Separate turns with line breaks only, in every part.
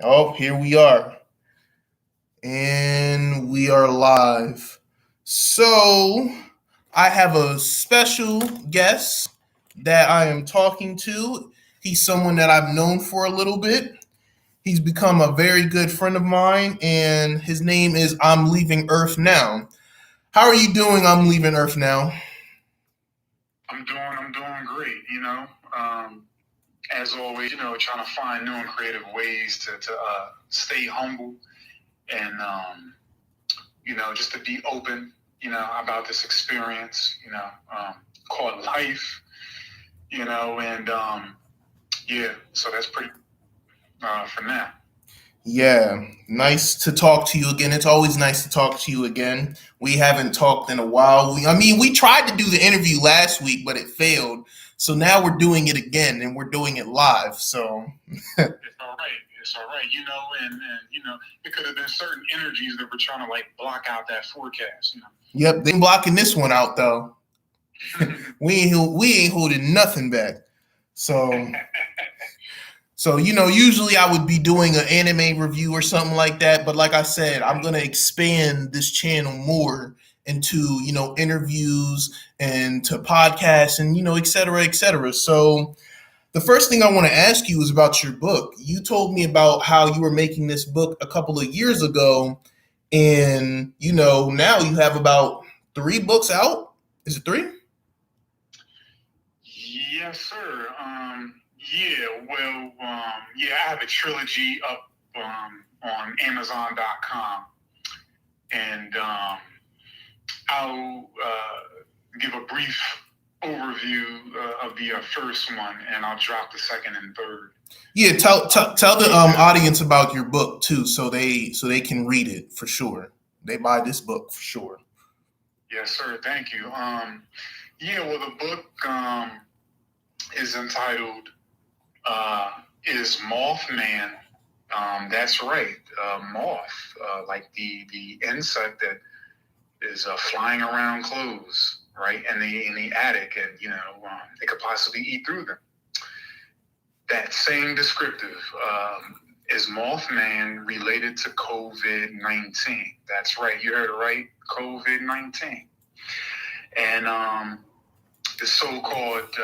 Oh, here we are. And we are live. So, I have a special guest that I am talking to. He's someone that I've known for a little bit. He's become a very good friend of mine, and his name is I'm Leaving Earth Now. How are you doing? I'm Leaving Earth Now.
I'm doing great. As always, trying to find new and creative ways to stay humble and just to be open, about this experience, called life, and yeah. So that's pretty for now.
Yeah, nice to talk to you again. It's always nice to talk to you again. We haven't talked in a while. We tried to do the interview last week, but it failed. So now we're doing it again, and we're doing it live. So
It's all right. It's all right. And it could have been certain energies that were trying to like block out that forecast.
yep, they blocking this one out though. We ain't holding nothing back. So usually I would be doing an anime review or something like that, but like I said, I'm gonna expand this channel more into interviews and to podcasts and et cetera, et cetera. So the first thing I want to ask you is about your book. You told me about how you were making this book a couple of years ago, and now you have about 3 books out. Is it 3?
Yes, sir. Yeah, well, yeah, I have a trilogy up on Amazon.com, and I'll give a brief overview of the first one, and I'll drop the second and third.
Yeah, tell the audience about your book too, so they can read it for sure. They buy this book for sure.
Yes, sir. Thank you. Yeah, well, the book is entitled "Is Mothman?" That's right, moth, like the insect that is flying around clothes, right, in the attic, and they could possibly eat through them. That same descriptive. Is Mothman related to COVID-19? That's right, you heard it right, COVID-19. And the so-called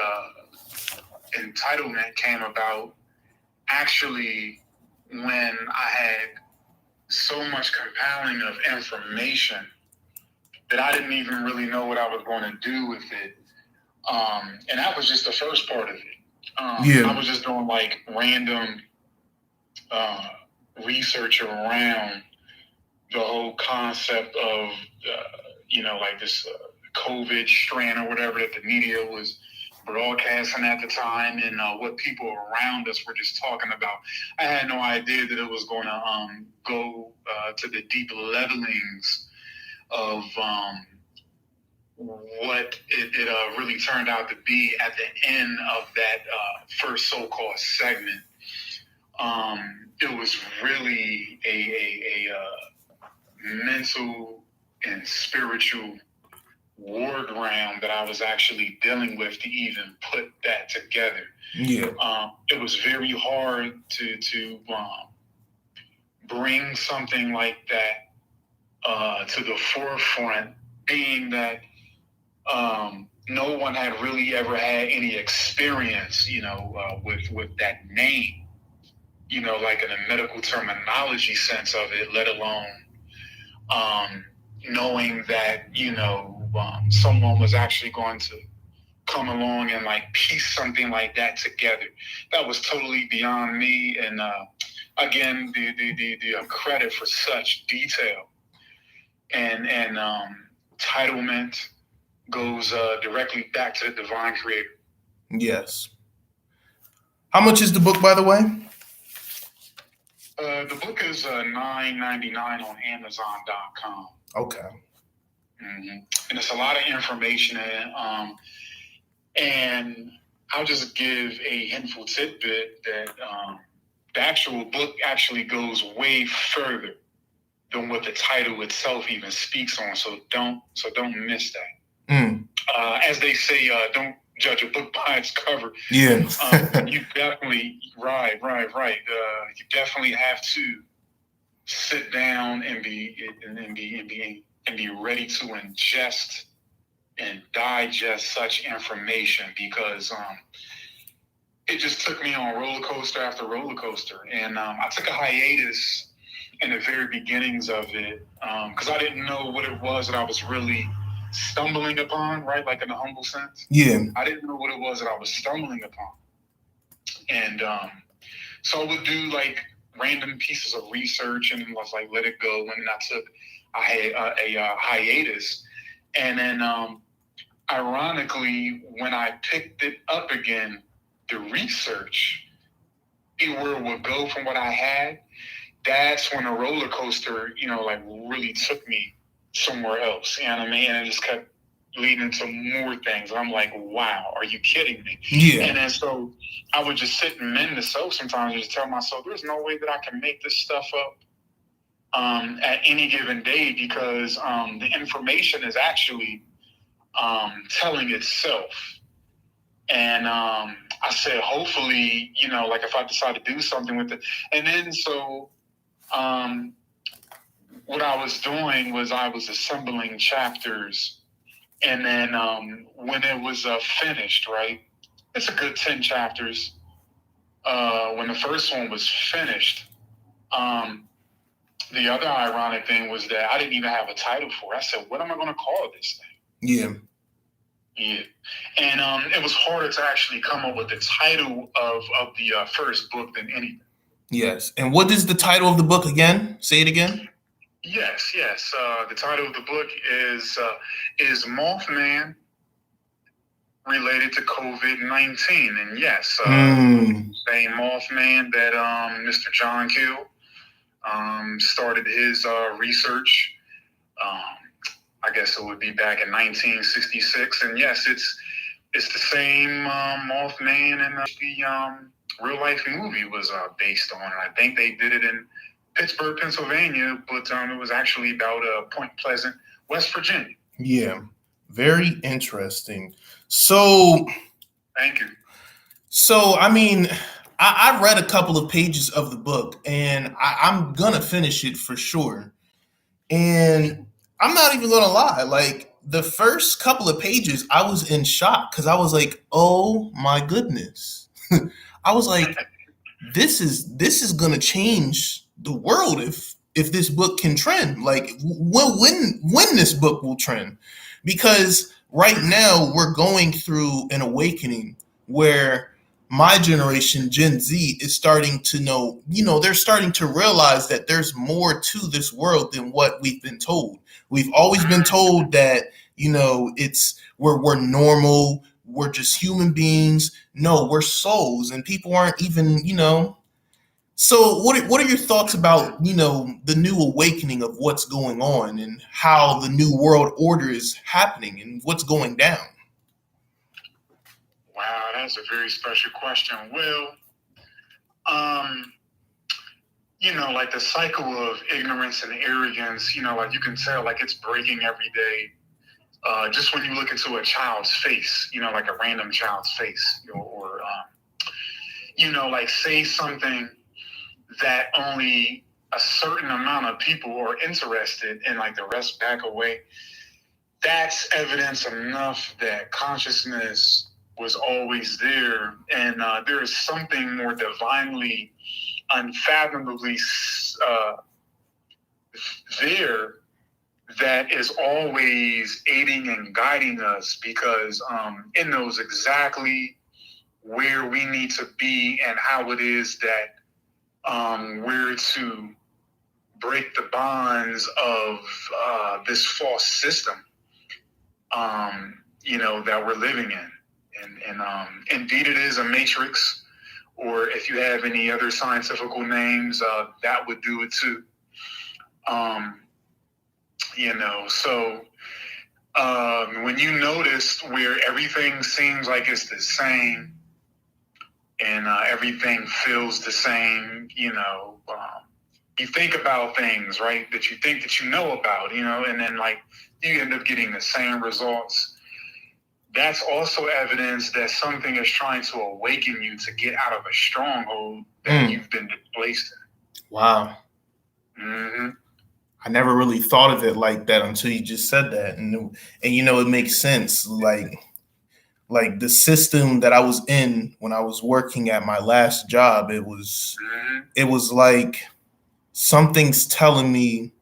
entitlement came about actually when I had so much compiling of information that I didn't even really know what I was going to do with it. And that was just the first part of it. I was just doing like random research around the whole concept of, like this COVID strand or whatever that the media was broadcasting at the time, and what people around us were just talking about. I had no idea that it was going to go to the deep levelings of what it really turned out to be at the end of that first so-called segment. It was really a mental and spiritual war ground that I was actually dealing with to even put that together.
Yeah.
It was very hard to bring something like that to the forefront, being that no one had really ever had any experience, with that name, like in a medical terminology sense of it, let alone knowing that, someone was actually going to come along and like piece something like that together. That was totally beyond me. And again, the credit for such detail and entitlement goes directly back to the divine creator.
Yes. How much is the book, by the way?
The book is $9.99 on Amazon.com.
Okay.
Mm-hmm. And it's a lot of information in it. And I'll just give a hinful tidbit that the actual book actually goes way further than what the title itself even speaks on. So don't miss that. As they say, judge a book by its cover.
Yeah.
You definitely right. You definitely have to sit down and be ready to ingest and digest such information, because it just took me on roller coaster after roller coaster. And I took a hiatus in the very beginnings of it, because I didn't know what it was that I was really stumbling upon, right? Like in a humble sense.
Yeah.
I didn't know what it was that I was stumbling upon. And so I would do like random pieces of research and was like, let it go. And I had a hiatus. And then ironically, when I picked it up again, the research, where it would go from what I had, that's when the roller coaster, like really took me somewhere else. You know what I mean? And it just kept leading to more things. And I'm like, wow, are you kidding me?
Yeah.
And then so I would just sit and mend the soap sometimes and just tell myself, there's no way that I can make this stuff up at any given day, because the information is actually telling itself. And I said, hopefully, like if I decide to do something with it. And then so what I was doing was I was assembling chapters. And then when it was finished, right, it's a good 10 chapters. When the first one was finished, the other ironic thing was that I didn't even have a title for it. I said, what am I going to call this thing?
Yeah.
Yeah. And it was harder to actually come up with the title of the first book than anything.
Yes. And what is the title of the book again? Say it again.
Yes. The title of the book is Mothman related to COVID-19. And yes, same Mothman that Mr. John Keel started his research. I guess it would be back in 1966. And yes, it's the same Mothman, and the real life movie was based on. And I think they did it in Pittsburgh, Pennsylvania, but it was actually about Point Pleasant, West Virginia.
Yeah, very interesting. So,
thank you.
So, I mean, I read a couple of pages of the book, and I'm gonna finish it for sure. And I'm not even gonna lie, like the first couple of pages, I was in shock because I was like, "Oh my goodness!" I was like, "This is gonna change the world if this book can trend. Like, when this book will trend, because right now we're going through an awakening where." My generation, Gen Z, is starting to know, they're starting to realize that there's more to this world than what we've been told. We've always been told that, it's we're normal, we're just human beings. No, we're souls, and people aren't even, So what are your thoughts about, the new awakening of what's going on and how the new world order is happening and what's going down?
Wow, that's a very special question. Well, like the cycle of ignorance and arrogance, like you can tell, like it's breaking every day. Just when you look into a child's face, like a random child's face, or like say something that only a certain amount of people are interested in, like the rest back away. That's evidence enough that consciousness was always there, and there is something more divinely, unfathomably there that is always aiding and guiding us, because it knows exactly where we need to be and how it is that we're to break the bonds of this false system, that we're living in. And indeed, it is a matrix, or if you have any other scientific names, that would do it too. So when you notice where everything seems like it's the same, and everything feels the same, you think about things, right, that you think that you know about, and then like you end up getting the same results. that's also evidence that something is trying to awaken you to get out of a stronghold that you've been displaced in.
Wow.
Mm-hmm.
I never really thought of it like that until you just said that, and it makes sense. Like the system that I was in when I was working at my last job, it was like something's telling me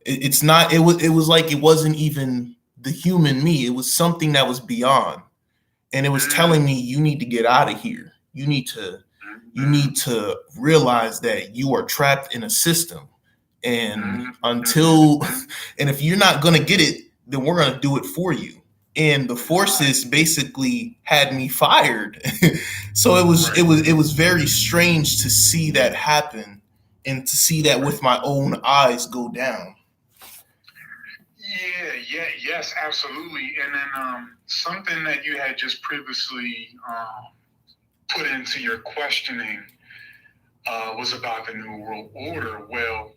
it's not. It was like it wasn't even the human me. It was something that was beyond, and it was telling me you need to get out of here. You need to realize that you are trapped in a system, and and if you're not gonna get it, then we're gonna do it for you. And the forces basically had me fired. So it was very strange to see that happen and to see that with my own eyes go down.
Yes, absolutely. And then something that you had just previously put into your questioning was about the New World Order. Well,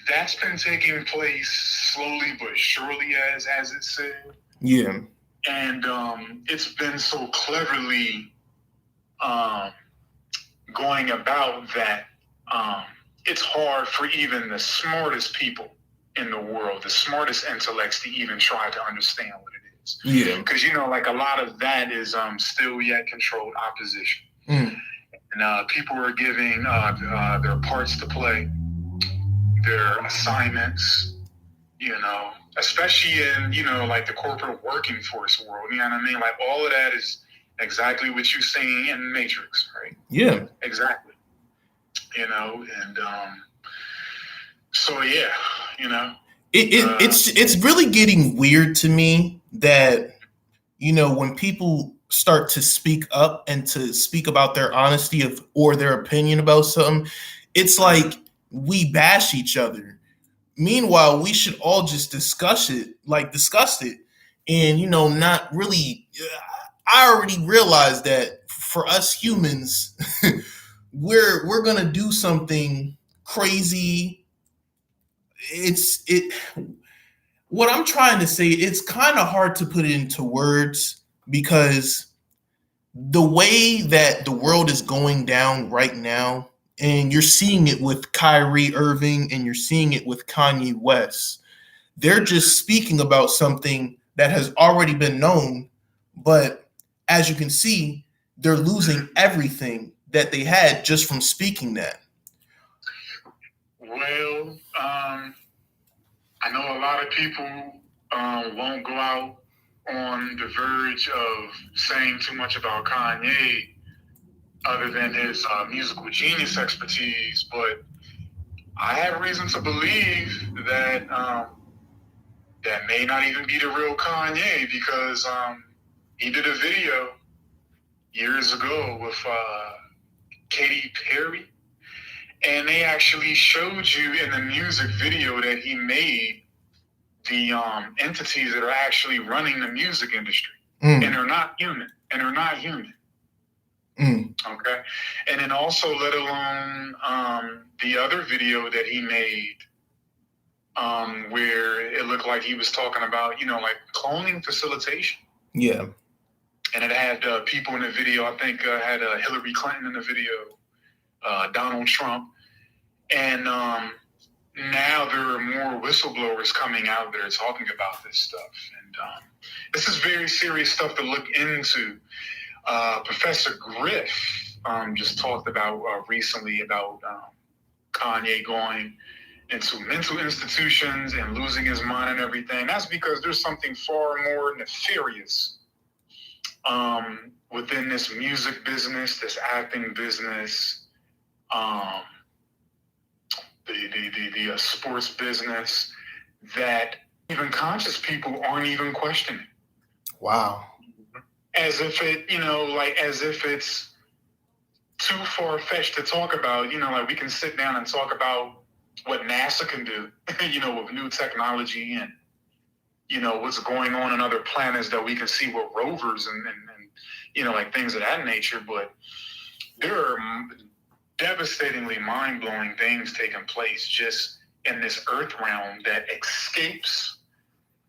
that's been taking place slowly but surely, as it said.
Yeah.
And it's been so cleverly going about that it's hard for even the smartest people in the world, the smartest intellects, to even try to understand what it is.
Yeah.
Because, like a lot of that is still yet controlled opposition. And people are giving their parts to play, their assignments, especially in, like the corporate working force world. You know what I mean? Like all of that is exactly what you're seeing in Matrix, right?
Yeah.
Exactly. And so yeah,
it's really getting weird to me that when people start to speak up and to speak about their honesty or their opinion about something, it's like we bash each other. Meanwhile, we should all just discuss it, and not really. I already realized that for us humans, we're gonna do something crazy. What I'm trying to say, it's kind of hard to put it into words because the way that the world is going down right now, and you're seeing it with Kyrie Irving and you're seeing it with Kanye West, they're just speaking about something that has already been known, but as you can see, they're losing everything that they had just from speaking that.
Well, I know a lot of people won't go out on the verge of saying too much about Kanye other than his musical genius expertise, but I have reason to believe that that may not even be the real Kanye, because he did a video years ago with Katy Perry, and they actually showed you in the music video that he made the entities that are actually running the music industry, and they're not human. Okay, and then also, let alone the other video that he made, where it looked like he was talking about, like cloning facilitation.
Yeah.
And it had people in the video. I think had Hillary Clinton in the video, Donald Trump, and now there are more whistleblowers coming out that are talking about this stuff. And this is very serious stuff to look into. Professor Griff just talked about recently about Kanye going into mental institutions and losing his mind and everything. That's because there's something far more nefarious within this music business, this acting business, the sports business, that even conscious people aren't even questioning.
Wow.
As if as if it's too far-fetched to talk about. Like we can sit down and talk about what NASA can do, with new technology and, what's going on in other planets that we can see with rovers and like things of that nature. But there are devastatingly mind-blowing things taking place just in this earth realm that escapes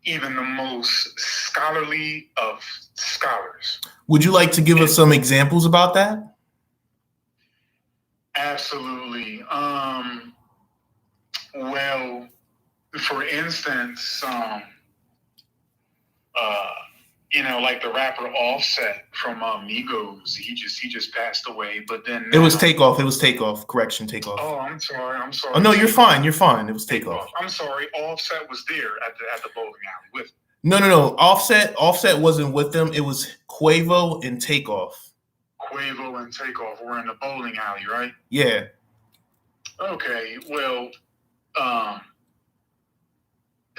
even the most scholarly of scholars.
Would you like to give us some examples about that?
Absolutely. Well, for instance, uh, like the rapper Offset from Migos, he just passed away. But then
It was
now,
Takeoff. It was Takeoff. Correction, Takeoff.
oh, I'm sorry,
Oh no, you're
Takeoff.
fine. You're fine. It was Takeoff.
I'm sorry, Offset was there at the bowling alley with him.
No. Offset wasn't with them. It was Quavo and Takeoff.
Quavo and Takeoff were in the bowling alley, right?
Yeah.
Okay, well,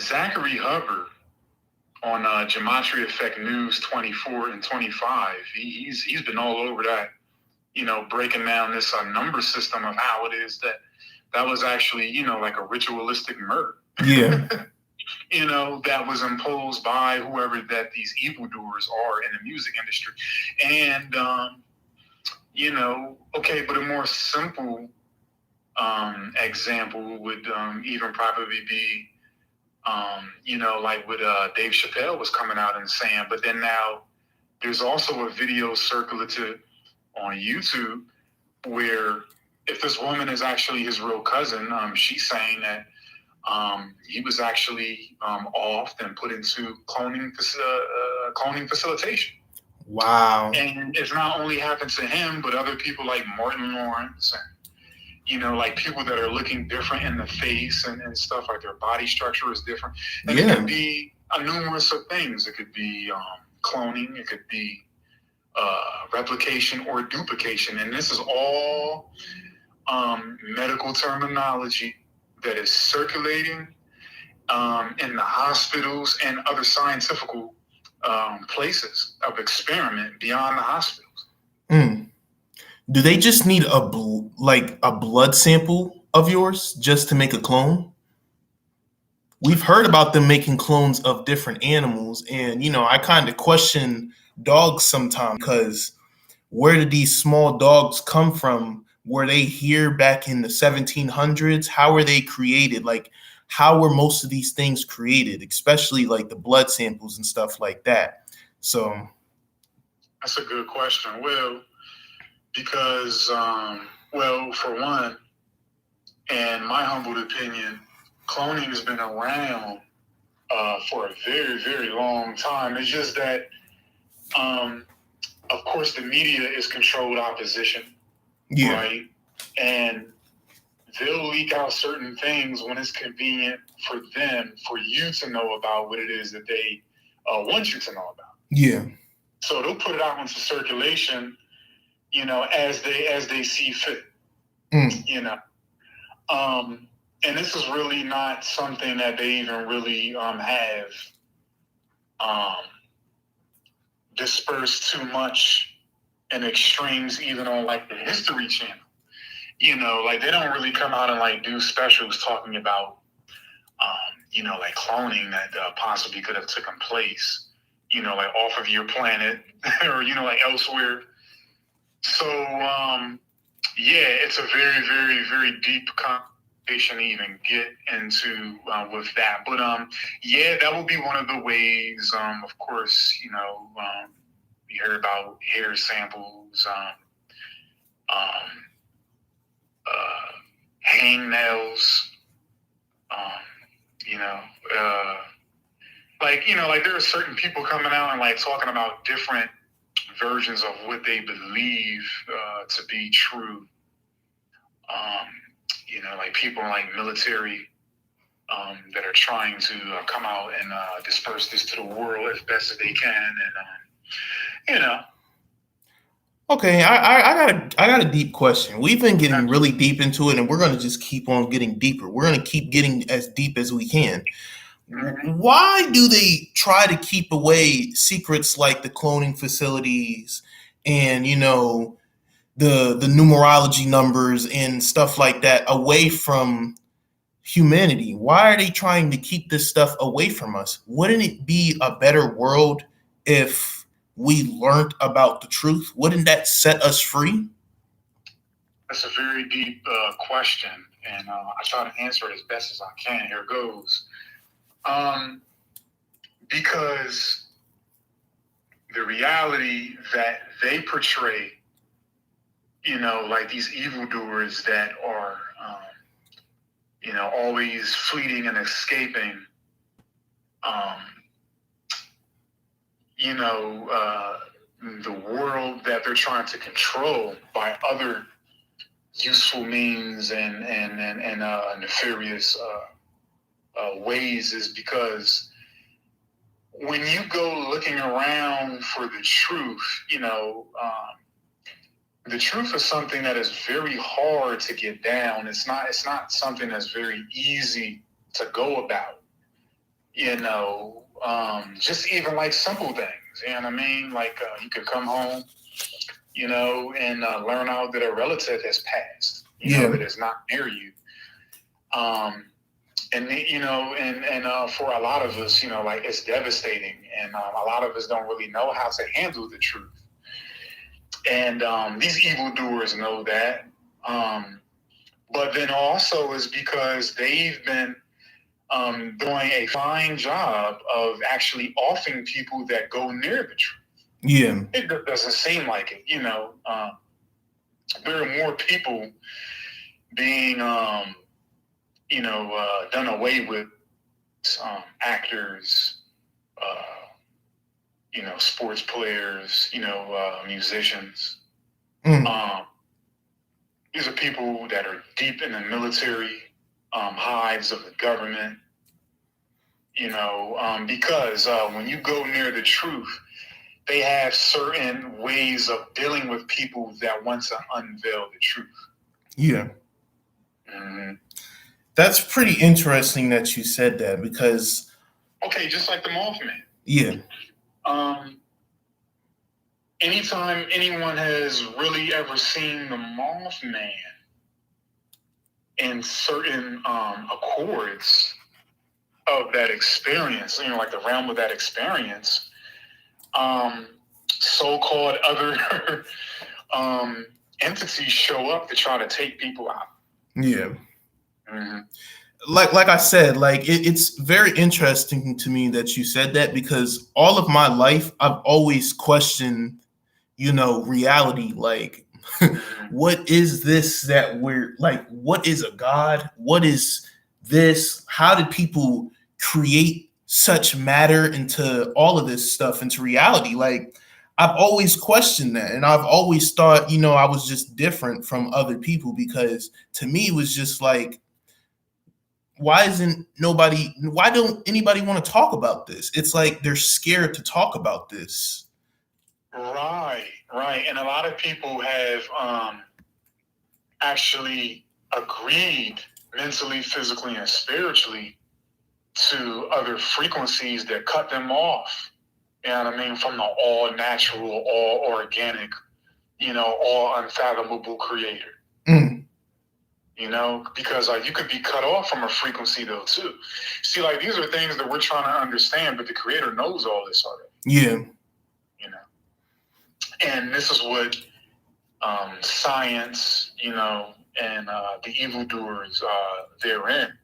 Zachary Hubbard on Gematria Effect News 24 and 25. He's been all over that, breaking down this number system of how it is that was actually, like a ritualistic murder.
Yeah.
That was imposed by whoever that these evildoers are in the music industry. And, okay, but a more simple example would even probably be, like what Dave Chappelle was coming out and saying. But then now there's also a video circulated on YouTube where if this woman is actually his real cousin, she's saying that he was actually offed and put into cloning facilitation.
Wow.
And it's not only happened to him, but other people like Martin Lawrence and, like people that are looking different in the face and stuff, like their body structure is different. And It could be a numerous of things. It could be cloning. It could be replication or duplication. And this is all medical terminology that is circulating in the hospitals and other scientific places of experiment beyond the hospitals.
Do they just need a blood sample of yours just to make a clone? We've heard about them making clones of different animals, and I kind of question dogs sometimes because where did these small dogs come from? Were they here back in the 1700s? How were they created? Like, how were most of these things created, especially like the blood samples and stuff like that? So
that's a good question. Well, because, for one, in my humble opinion, cloning has been around for a very, very long time. It's just that, of course, the media is controlled opposition, right? And they'll leak out certain things when it's convenient for them, for you to know about what it is that they want you to know about.
Yeah.
So they'll put it out into circulation, as they see fit. And this is really not something that they even really have dispersed too much in extremes, even on like the History Channel. Like they don't really come out and like do specials talking about, like cloning that possibly could have taken place, like off of your planet or, like elsewhere. So, it's a very, very, very deep conversation to even get into with that. But, that would be one of the ways, of course, we heard about hair samples, hangnails, like there are certain people coming out and like talking about different versions of what they believe to be true. Like people in like military that are trying to come out and disperse this to the world as best as they can, and
Okay, I got a deep question. We've been getting really deep into it, and we're going to just keep on getting deeper. We're going to keep getting as deep as we can. Why do they try to keep away secrets like the cloning facilities and the numerology numbers and stuff like that away from humanity? Why are they trying to keep this stuff away from us? Wouldn't it be a better world if we learned about the truth? Wouldn't that set us free?
That's a very deep question, and I try to answer it as best as I can. Here goes. because the reality that they portray, like these evildoers that are, always fleeing and escaping, um, the world that they're trying to control by other useful means and nefarious ways, is because when you go looking around for the truth, the truth is something that is very hard to get down. It's not something that's very easy to go about. Just even like simple things. You know what I mean? Like you could come home, and learn out that a relative has passed. That is not near you. For a lot of us, like it's devastating, and a lot of us don't really know how to handle the truth. And these evildoers know that. But then also is because they've been doing a fine job of actually offing people that go near the truth.
Yeah.
It doesn't seem like it, there are more people being, done away with, actors, sports players, musicians. These are people that are deep in the military hives of the government, because when you go near the truth, they have certain ways of dealing with people that want to unveil the truth.
Yeah.
Mm-hmm.
That's pretty interesting that you said that, because...
Okay, just like the Mothman.
Yeah.
Anytime anyone has really ever seen the Mothman in certain accords of that experience, like the realm of that experience, so-called other entities show up to try to take people out.
Yeah.
Mm-hmm.
Like I said, like it's very interesting to me that you said that, because all of my life I've always questioned, reality. Like, what is this that we're like? What is a God? What is this? How did people create such matter into all of this stuff, into reality? Like, I've always questioned that, and I've always thought, I was just different from other people, because to me it was just like, why don't anybody want to talk about this? It's like they're scared to talk about this.
Right. And a lot of people have actually agreed mentally, physically, and spiritually to other frequencies that cut them off. You know what I mean? From the all natural, all organic, all unfathomable creator.
Mm.
Because you could be cut off from a frequency though too. See, like these are things that we're trying to understand, but the creator knows all this already.
Yeah.
And this is what science, and the evildoers therein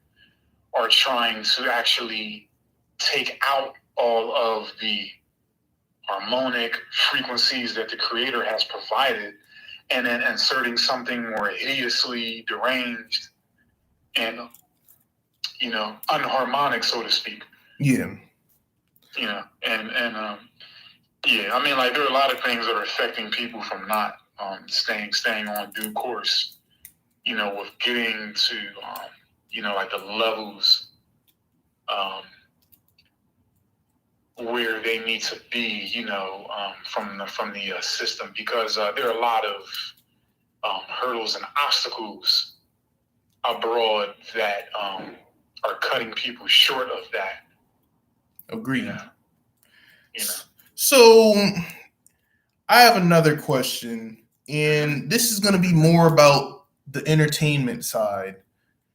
are trying to actually take out all of the harmonic frequencies that the creator has provided, and then inserting something more hideously deranged and, unharmonic, so to speak.
Yeah.
Yeah, I mean, like there are a lot of things that are affecting people from not staying on due course, with getting to, like the levels where they need to be, from the system, because there are a lot of hurdles and obstacles abroad that are cutting people short of that.
Agreed. So I have another question, and this is going to be more about the entertainment side.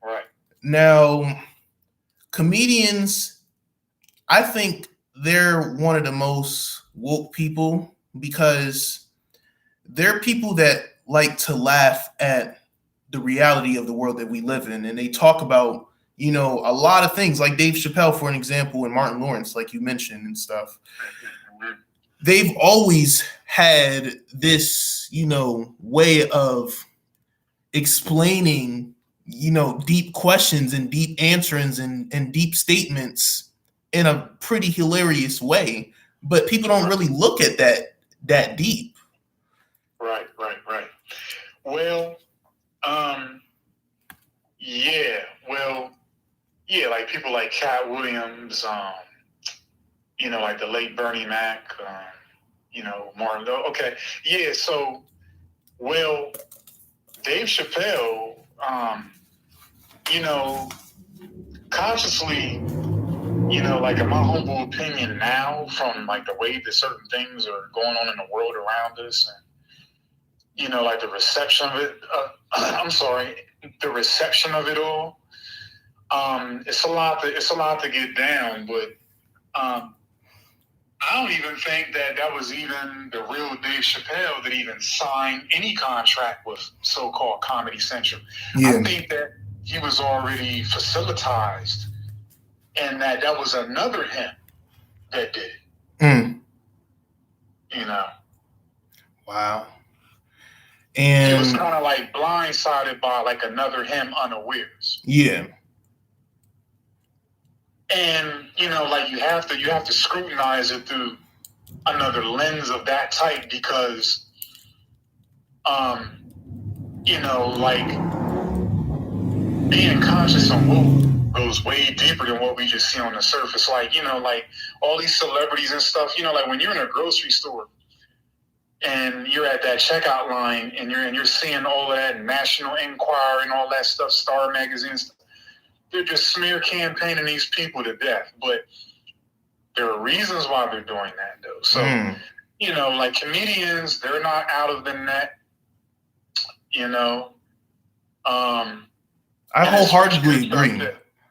Right.
Now, comedians, I think they're one of the most woke people, because they're people that like to laugh at the reality of the world that we live in, and they talk about, You know, a lot of things like Dave Chappelle, for an example, and Martin Lawrence, like you mentioned and stuff. They've always had this, you know, way of explaining, you know, deep questions and deep answerings and deep statements in a pretty hilarious way. But people don't really look at that deep.
Right. Well, yeah. Well, yeah, like people like Cat Williams, you know, like the late Bernie Mac, you know, Martin. Okay, yeah. So, well, Dave Chappelle, you know, consciously, you know, like in my humble opinion now, from like the way that certain things are going on in the world around us, and you know, like the reception of it. I'm sorry, the reception of it all. It's a lot to get down, but I don't even think that was even the real Dave Chappelle that even signed any contract with so-called Comedy Central.
Yeah.
I think that he was already facilitized, and that was another him that did it. You know.
Wow.
He was
And
kind of like blindsided by like another him unawares.
yeah.
And you know, like you have to scrutinize it through another lens of that type because, you know, like being conscious and woke goes way deeper than what we just see on the surface. Like, you know, like all these celebrities and stuff. You know, like when you're in a grocery store and you're at that checkout line and you're seeing all of that National Enquirer and all that stuff, Star magazines. They're just smear campaigning these people to death. But there are reasons why they're doing that, though. So, you know, like comedians, they're not out of the net, you know.
I wholeheartedly agree.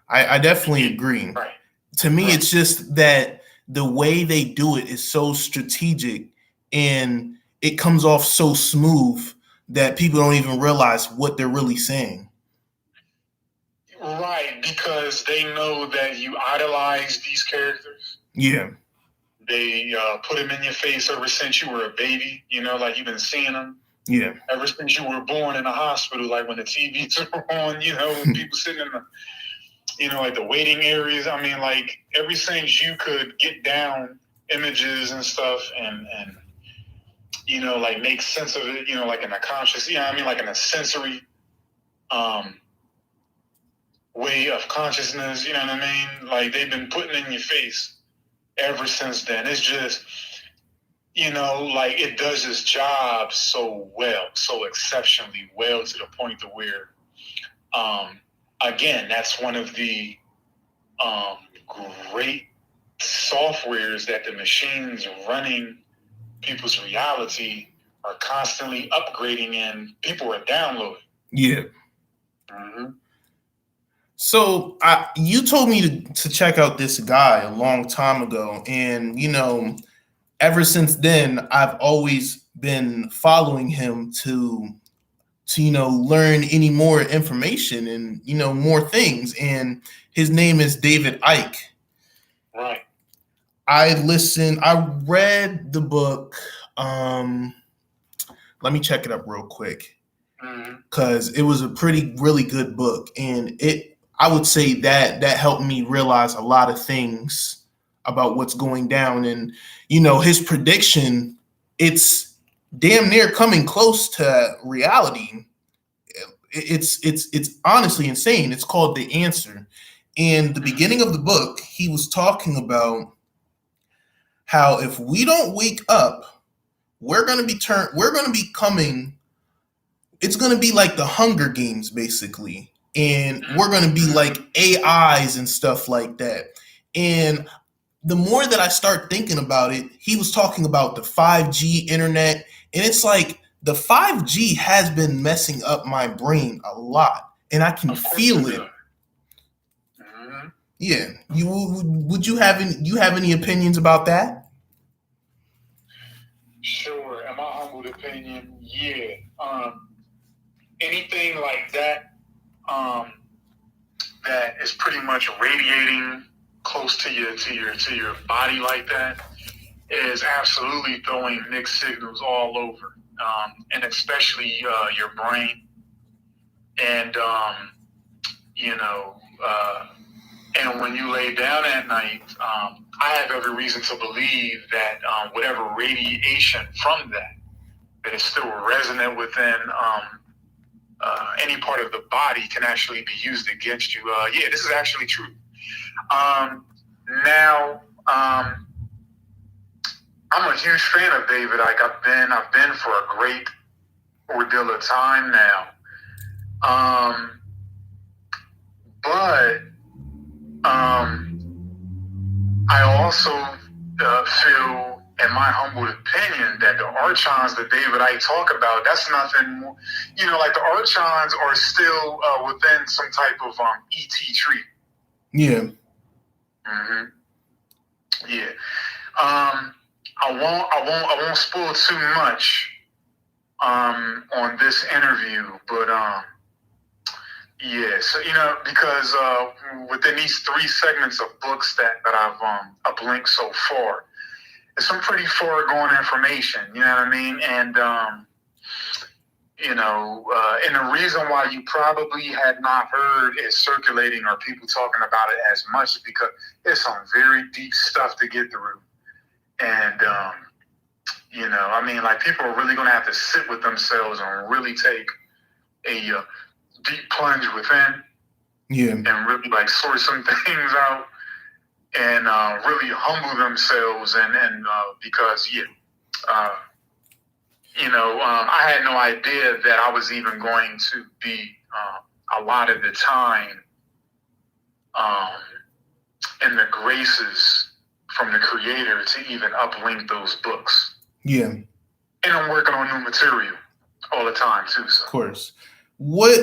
I definitely agree.
Right.
To me, it's just that the way they do it is so strategic and it comes off so smooth that people don't even realize what they're really saying.
Right, because they know that you idolize these characters.
Yeah.
They put them in your face ever since you were a baby. You know, like you've been seeing them.
Yeah.
Ever since you were born in a hospital, like when the TVs are on, you know, when people sitting in the, you know, like the waiting areas. I mean, like ever since you could get down images and stuff and you know, like make sense of it, you know, like in a conscious, you know what I mean, like in a sensory way of consciousness, you know what I mean? Like they've been putting in your face ever since then. It's just, you know, like it does its job so well, so exceptionally well to the point to where, again, that's one of the great softwares that the machines running people's reality are constantly upgrading and people are downloading.
Yeah.
Mm-hmm.
So you told me to check out this guy a long time ago. And, you know, ever since then, I've always been following him to you know, learn any more information and, you know, more things. And his name is David Icke.
Right.
I read the book. Let me check it up real quick. Because it was a really good book. And I would say that helped me realize a lot of things about what's going down. And, you know, his prediction, it's damn near coming close to reality. It's honestly insane. It's called The Answer. And the beginning of the book, he was talking about how if we don't wake up, we're going to be coming. It's going to be like the Hunger Games, basically. And we're going to be like AIs and stuff like that. And the more that I start thinking about it, he was talking about the 5G internet. And it's like the 5G has been messing up my brain a lot. And I can feel it. Mm-hmm. Yeah. Would you have any opinions about that?
Sure. In my humble opinion, yeah. Anything like that, that is pretty much radiating close to your body like that is absolutely throwing mixed signals all over, and especially your brain. And and when you lay down at night, I have every reason to believe that whatever radiation from that is still resonant within any part of the body can actually be used against you. Yeah, this is actually true. Now, I'm a huge fan of David Icke. I've been for a great ordeal of time now. But I also feel, in my humble opinion, that the archons that David Icke talk about, that's nothing more, like the archons are still within some type of ET tree.
Yeah.
Mm-hmm. Yeah. I won't spoil too much on this interview, but yeah, so because within these 3 segments of books that I've linked so far, it's some pretty far going information, you know what I mean? And and the reason why you probably had not heard it circulating or people talking about it as much is because it's some very deep stuff to get through. And, like people are really going to have to sit with themselves and really take a deep plunge within.
Yeah.
And really like sort some things out and really humble themselves. And because, I had no idea that I was even going to be a lot of the time in the graces from the creator to even uplink those books.
Yeah.
And I'm working on new material all the time too. So.
Of course. What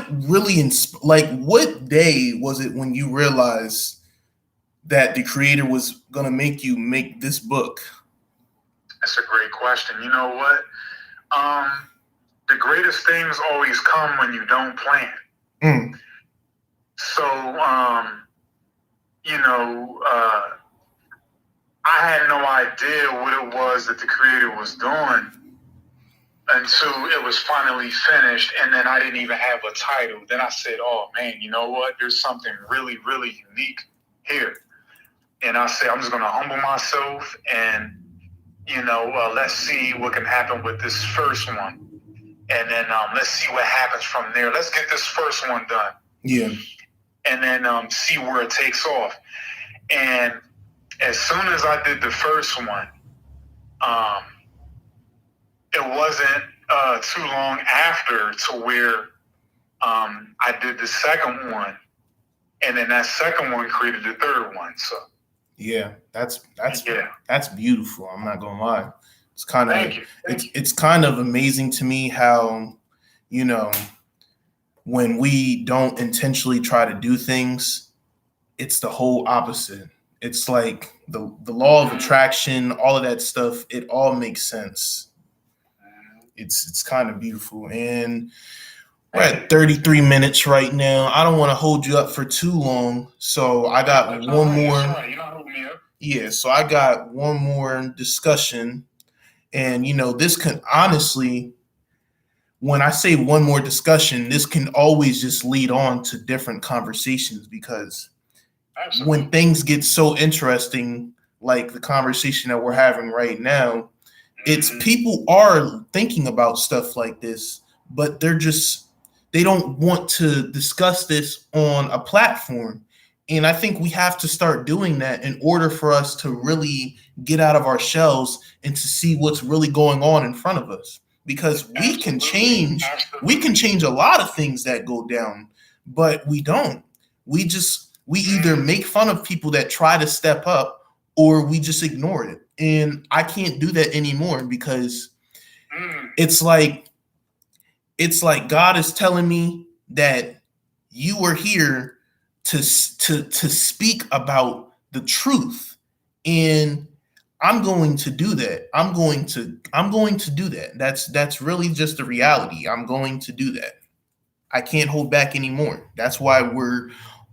really what day was it when you realized that the creator was gonna make you make this book?
That's a great question. You know what? The greatest things always come when you don't plan. So, I had no idea what it was that the creator was doing until it was finally finished, and then I didn't even have a title. Then I said, oh man, you know what? There's something really, really unique here. And I said, I'm just going to humble myself and, let's see what can happen with this first one. And then let's see what happens from there. Let's get this first one done.
Yeah.
And then see where it takes off. And as soon as I did the first one, it wasn't too long after to where I did the second one. And then that second one created the third one. So
yeah, that's beautiful. I'm not gonna lie. It's kind of it's kind of amazing to me how, when we don't intentionally try to do things, it's the whole opposite. It's like the law of attraction, all of that stuff, it all makes sense. It's kind of beautiful. And we're at 33 minutes right now. I don't want to hold you up for too long. So I got one more. Yeah, so I got one more discussion. And, this can honestly, when I say one more discussion, this can always just lead on to different conversations because when things get so interesting, like the conversation that we're having right now, it's people are thinking about stuff like this, but they don't want to discuss this on a platform. And I think we have to start doing that in order for us to really get out of our shells and to see what's really going on in front of us. Because we can change a lot of things that go down, but we don't. We either make fun of people that try to step up or we just ignore it. And I can't do that anymore because it's like God is telling me that you are here to speak about the truth, and I'm going to do that. I'm going to do that. That's really just the reality. I'm going to do that. I can't hold back anymore. That's why we're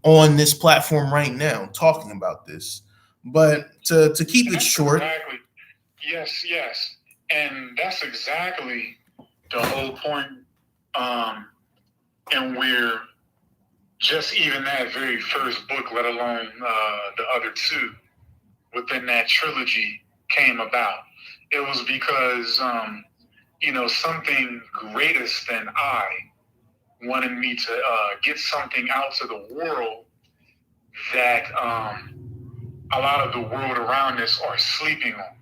on this platform right now talking about this. But to keep it short,
exactly. Yes, and that's exactly the whole point. And we're just even that very first book, let alone the other two within that trilogy came about. It was because something greatest than I wanted me to get something out to the world that a lot of the world around us are sleeping on.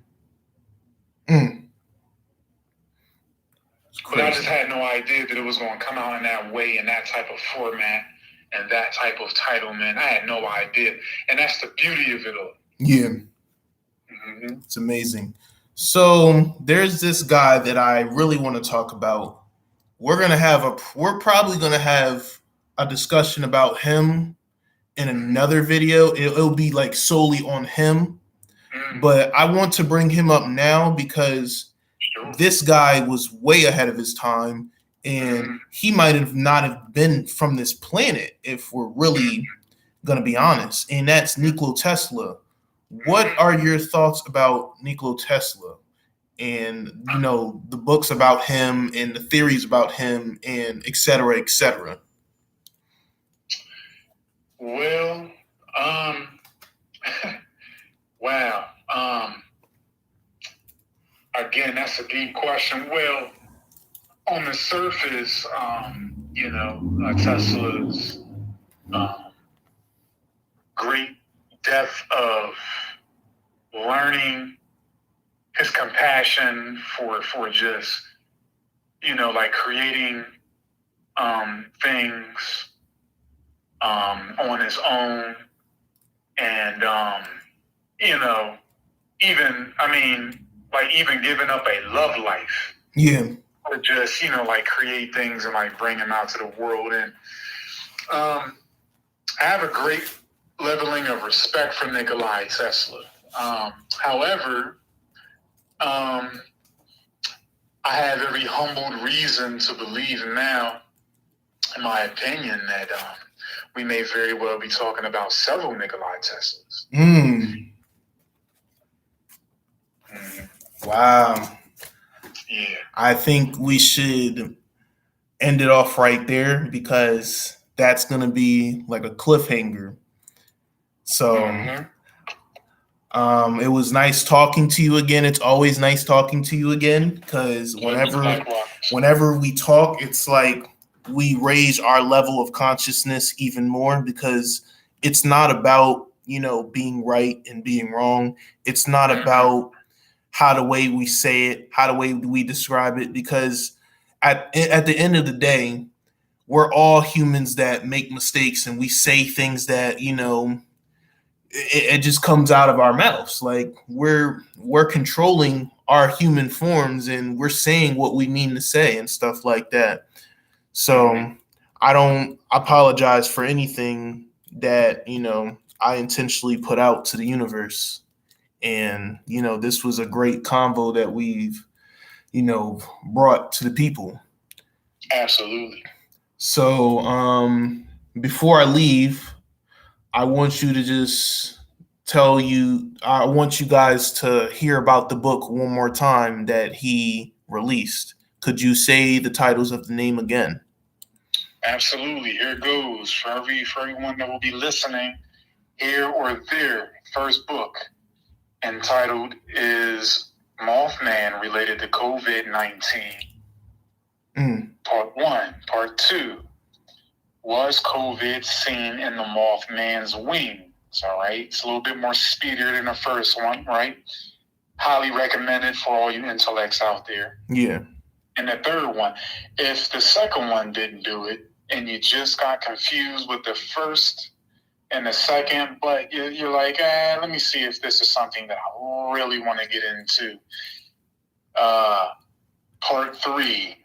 But I just had no idea that it was going to come out in that way, in that type of format, and that type of title, man. I had no idea. And that's the beauty of it all.
Yeah.
Mm-hmm.
It's amazing. So there's this guy that I really want to talk about. We're probably gonna have a discussion about him in another video. It'll be like solely on him. But I want to bring him up now because this guy was way ahead of his time, and he might have not have been from this planet if we're really going to be honest. And that's Nikola Tesla. What are your thoughts about Nikola Tesla and the books about him and the theories about him and et cetera, et cetera?
Well, wow. Again, that's a deep question. Well, on the surface, Tesla's great depth of learning, his compassion for just, like creating things on his own, and even giving up a love life.
Yeah.
Or just, like create things and like bring them out to the world. And I have a great leveling of respect for Nikola Tesla. However, I have every humbled reason to believe now, in my opinion, that we may very well be talking about several Nikola Teslas.
Wow.
Yeah.
I think we should end it off right there because that's going to be like a cliffhanger. So it was nice talking to you again. It's always nice talking to you again because whenever we talk, it's like we raise our level of consciousness even more because it's not about, being right and being wrong. It's not about how the way we say it, how the way we describe it, because at the end of the day, we're all humans that make mistakes and we say things that, it just comes out of our mouths. Like we're controlling our human forms and we're saying what we mean to say and stuff like that. So I don't apologize for anything that, I intentionally put out to the universe. And, this was a great convo that we've, brought to the people.
Absolutely.
So before I leave, I want you to just I want you guys to hear about the book one more time that he released. Could you say the titles of the name again?
Absolutely. Here goes for everyone that will be listening here or there. First book entitled is Mothman Related to COVID-19. Part 1. Part 2. Was COVID seen in the Mothman's wings? All right. It's a little bit more speedier than the first one, right? Highly recommended for all you intellects out there.
Yeah.
And the third one, if the second one didn't do it and you just got confused with the first and the second, but you're like, let me see if this is something that I really want to get into. Part 3,